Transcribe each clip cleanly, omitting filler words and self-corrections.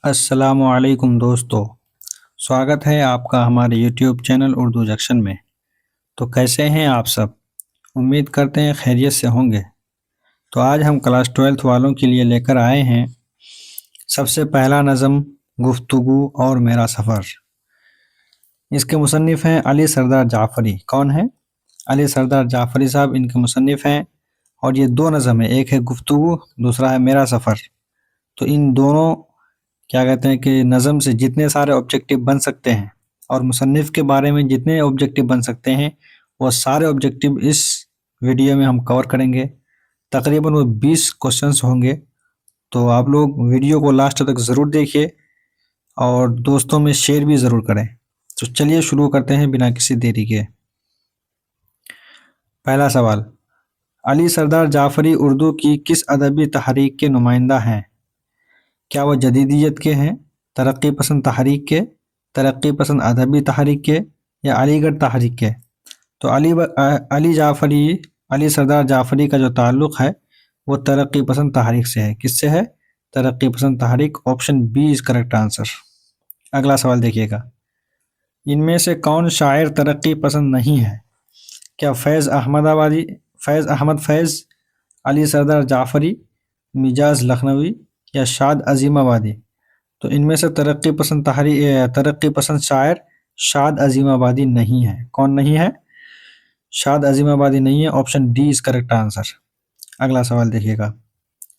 السلام علیکم دوستو، سواگت ہے آپ کا ہمارے یوٹیوب چینل اردو جنکشن میں۔ تو کیسے ہیں آپ سب؟ امید کرتے ہیں خیریت سے ہوں گے۔ تو آج ہم کلاس 12 والوں کے لیے لے کر آئے ہیں سب سے پہلا نظم گفتگو اور میرا سفر۔ اس کے مصنف ہیں علی سردار جعفری۔ کون ہیں؟ علی سردار جعفری صاحب ان کے مصنف ہیں، اور یہ دو نظم ہیں، ایک ہے گفتگو، دوسرا ہے میرا سفر۔ تو ان دونوں کیا کہتے ہیں کہ نظم سے جتنے سارے آبجیکٹیو بن سکتے ہیں اور مصنف کے بارے میں جتنے آبجیکٹیو بن سکتے ہیں وہ سارے آبجیکٹیو اس ویڈیو میں ہم کور کریں گے۔ تقریباً وہ 20 کوشچنس ہوں گے، تو آپ لوگ ویڈیو کو لاسٹ تک ضرور دیکھیے اور دوستوں میں شیئر بھی ضرور کریں۔ تو چلیے شروع کرتے ہیں بنا کسی دیری کے۔ پہلا سوال، علی سردار جعفری اردو کی کس ادبی تحریک کے نمائندہ ہیں؟ کیا وہ جدیدیت کے ہیں، ترقی پسند تحریک کے، ترقی پسند ادبی تحریک کے، یا علی گڑھ تحریک کے؟ تو علی سردار جعفری کا جو تعلق ہے وہ ترقی پسند تحریک سے ہے۔ کس سے ہے؟ ترقی پسند تحریک۔ Option B is correct answer. اگلا سوال دیکھیے گا، ان میں سے کون شاعر ترقی پسند نہیں ہے؟ کیا فیض احمد فیض، علی سردار جعفری، مجاز لکھنوی، یا شاد عظیم آبادی؟ تو ان میں سے ترقی پسند شاعر شاد عظیم آبادی نہیں ہے۔ کون نہیں ہے؟ شاد عظیم آبادی نہیں ہے۔ Option D is correct answer. اگلا سوال دیکھیے گا،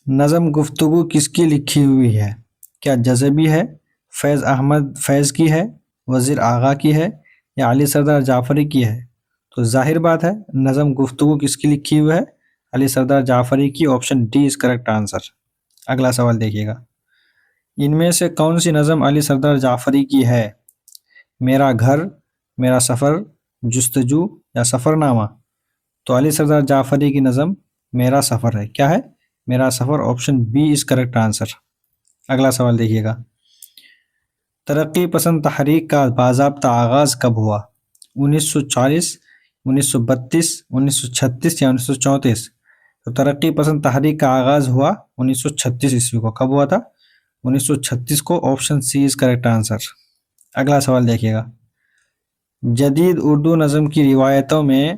نظم گفتگو کس کی لکھی ہوئی ہے؟ کیا جزبی ہے، فیض احمد فیض کی ہے، وزیر آغا کی ہے، یا علی سردار جعفری کی ہے؟ تو ظاہر بات ہے نظم گفتگو کس کی لکھی ہوئی ہے؟ علی سردار جعفری کی۔ Option D is correct answer. اگلا سوال دیکھیے گا، ان میں سے کون سی نظم علی سردار جعفری کی ہے؟ میرا گھر، میرا سفر، جستجو، یا سفر نامہ؟ تو علی سردار جعفری کی نظم میرا سفر ہے۔ کیا ہے؟ میرا سفر۔ Option B is correct answer. اگلا سوال دیکھیے گا، ترقی پسند تحریک کا باضابطہ آغاز کب ہوا؟ 1940، 1932، 1936، یا 1934؟ تو ترقی پسند تحریک کا آغاز ہوا 1936 عیسوی کو۔ کب ہوا تھا؟ 1936 کو۔ Option C is correct answer. اگلا سوال دیکھیے گا، جدید اردو نظم کی روایتوں میں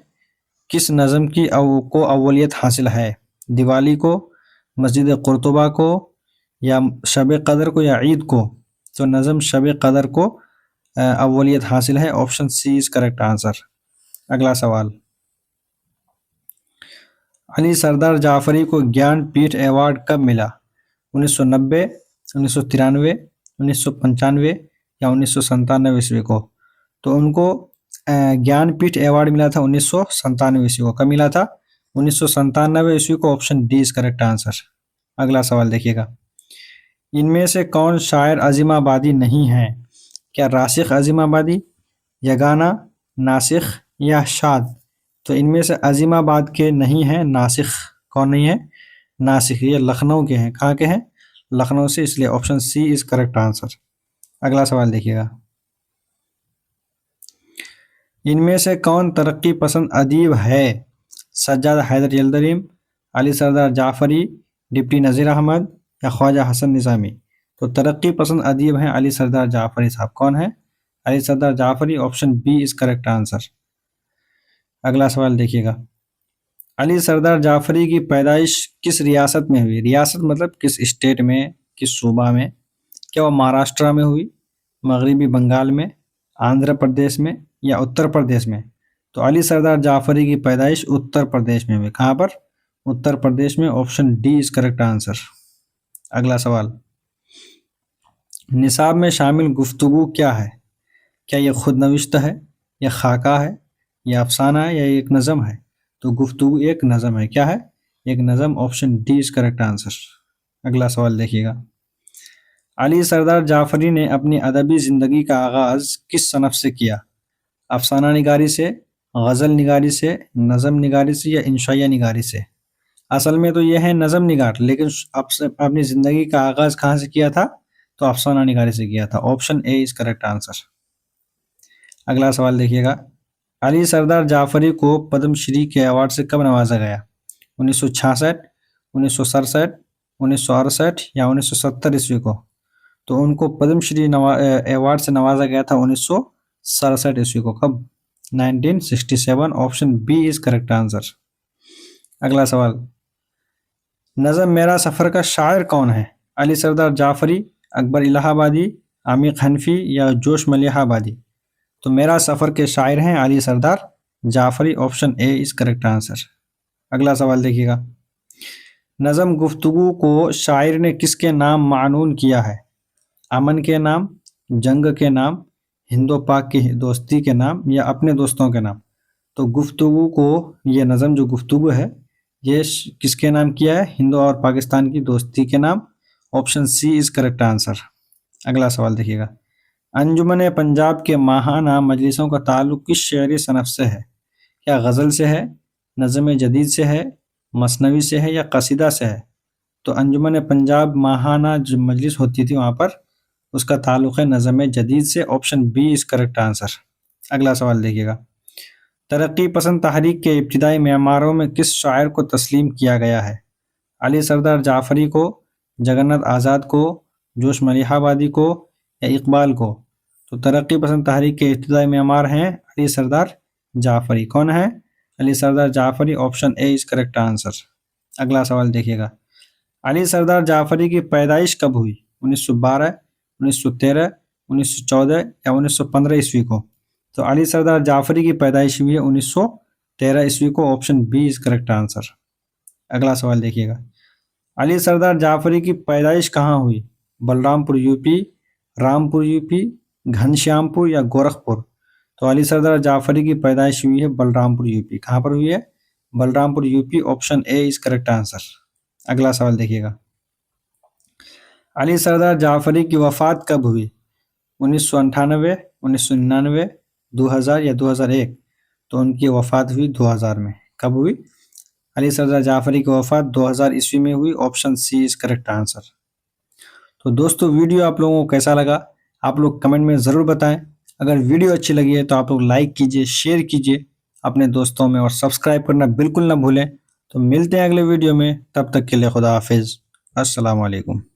کس نظم کو اولیت حاصل ہے؟ دیوالی کو، مسجد قرطبہ کو، یا شب قدر کو، یا عید کو؟ تو نظم شب قدر کو اولیت حاصل ہے۔ Option C is correct answer. اگلا سوال، علی سردار جعفری کو گیان پیٹھ ایوارڈ کب ملا؟ 1990، 1993، 1995، یا 1997 عیسوی کو؟ تو ان کو گیان پیٹھ ایوارڈ ملا تھا 1997 عیسوی کو۔ کب ملا تھا؟ 1997 عیسوی کو۔ Option D is correct answer. اگلا سوال دیکھیے گا، ان میں سے کون شاعر عظیم آبادی نہیں ہے؟ کیا راسخ عظیم آبادی، یگانہ، ناسخ، یا شاد؟ تو ان میں سے عظیم آباد کے نہیں ہیں، ناسخ۔ کون نہیں ہے؟ ناسخ۔ یہ لکھنؤ کے ہیں۔ کہاں کے ہیں؟ لکھنؤ سے، اس لیے option C is correct answer. اگلا سوال دیکھیے گا، ان میں سے کون ترقی پسند ادیب ہے؟ سجاد حیدر یلدریم، علی سردار جعفری، ڈپٹی نذیر احمد، یا خواجہ حسن نظامی؟ تو ترقی پسند ادیب ہیں علی سردار جعفری صاحب۔ کون ہے؟ Ali Sardar Jafri. Option B is correct answer. اگلا سوال دیکھیے گا، علی سردار جعفری کی پیدائش کس ریاست میں ہوئی؟ ریاست مطلب کس اسٹیٹ میں، کس صوبہ میں؟ کیا وہ مہاراشٹرا میں ہوئی، مغربی بنگال میں، آندھرا پردیش میں، یا اتر پردیش میں؟ تو علی سردار جعفری کی پیدائش اتر پردیش میں ہوئی۔ کہاں پر؟ اتر پردیش میں۔ Option D is correct answer. اگلا سوال، نصاب میں شامل گفتگو کیا ہے؟ کیا یہ خود نوشتہ ہے، یا خاکہ ہے، یا افسانہ ہے، یا ایک نظم ہے؟ تو گفتگو ایک نظم ہے۔ کیا ہے؟ ایک نظم۔ Option D is correct answer. اگلا سوال دیکھیے گا، علی سردار جعفری نے اپنی ادبی زندگی کا آغاز کس صنف سے کیا؟ افسانہ نگاری سے، غزل نگاری سے، نظم نگاری سے، یا انشائیہ نگاری سے؟ اصل میں تو یہ ہے نظم نگار، لیکن اپنی زندگی کا آغاز کہاں سے کیا تھا؟ تو افسانہ نگاری سے کیا تھا۔ Option A is correct answer. اگلا سوال دیکھیے گا، علی سردار جعفری کو پدم شری کے ایوارڈ سے کب نوازا گیا؟ 1966، 1967، 1968، یا 1970 عیسوی کو؟ تو ان کو پدم شری ایوارڈ سے نوازا گیا تھا 1967 عیسوی کو. کب؟ 1967. Option B is correct answer. اگلا سوال، نظم میرا سفر کا شاعر کون ہے؟ علی سردار جعفری، اکبر الہ آبادی، عامر حنفی یا جوش ملیح آبادی؟ تو میرا سفر کے شاعر ہیں Ali Sardar Jafri. Option A is correct answer. اگلا سوال دیکھیے گا، نظم گفتگو کو شاعر نے کس کے نام معنون کیا ہے؟ امن کے نام، جنگ کے نام، ہند و پاک کی دوستی کے نام یا اپنے دوستوں کے نام؟ تو گفتگو کو، یہ نظم جو گفتگو ہے یہ کس کے نام کیا ہے؟ ہند اور پاکستان کی دوستی کے نام. Option C is correct answer. اگلا سوال دیکھیے گا، انجمن پنجاب کے ماہانہ مجلسوں کا تعلق کس شعری صنف سے ہے؟ کیا غزل سے ہے، نظم جدید سے ہے، مثنوی سے ہے یا قصیدہ سے ہے؟ تو انجمن پنجاب ماہانہ جو مجلس ہوتی تھی وہاں پر اس کا تعلق ہے نظم جدید سے. Option B is correct answer. اگلا سوال دیکھیے گا، ترقی پسند تحریک کے ابتدائی معماروں میں کس شاعر کو تسلیم کیا گیا ہے؟ علی سردار جعفری کو، جگناتھ آزاد کو، جوش ملیح آبادی کو یا اقبال کو؟ تو ترقی پسند تحریک کے ابتدائی معمار ہیں علی سردار جعفری. کون ہے؟ Ali Sardar Jafri. Option A is correct answer. اگلا سوال دیکھیے گا، علی سردار جعفری کی پیدائش کب ہوئی؟ 1912، 1913، 1914 یا 1915 عیسوی کو؟ تو علی سردار جعفری کی پیدائش ہوئی ہے 1913 عیسوی کو. Option B is correct answer. اگلا سوال دیکھیے گا، علی سردار جعفری کی پیدائش کہاں ہوئی؟ بلرام پور U P, Rampur U P, Ghanshyam پور یا گورکھپور؟ تو علی سردار جعفری کی پیدائش ہوئی ہے بلرام پور یو پی. کہاں پر ہوئی ہے؟ بلرام پور U P. Option A is correct answer. اگلا سوال دیکھیے گا، علی سردار جعفری کی وفات کب ہوئی؟ 1998، 1999، 2000 یا 2001؟ تو ان کی وفات ہوئی 2000 میں. کب ہوئی؟ علی سردار جعفری کی وفات 2000 عیسوی میں ہوئی. Option C is correct answer. تو دوستو ویڈیو آپ لوگوں کو کیسا لگا آپ لوگ کمنٹ میں ضرور بتائیں. اگر ویڈیو اچھی لگی ہے تو آپ لوگ لائک کیجئے، شیئر کیجئے اپنے دوستوں میں اور سبسکرائب کرنا بالکل نہ بھولیں. تو ملتے ہیں اگلے ویڈیو میں، تب تک کے لیے خدا حافظ. السلام علیکم.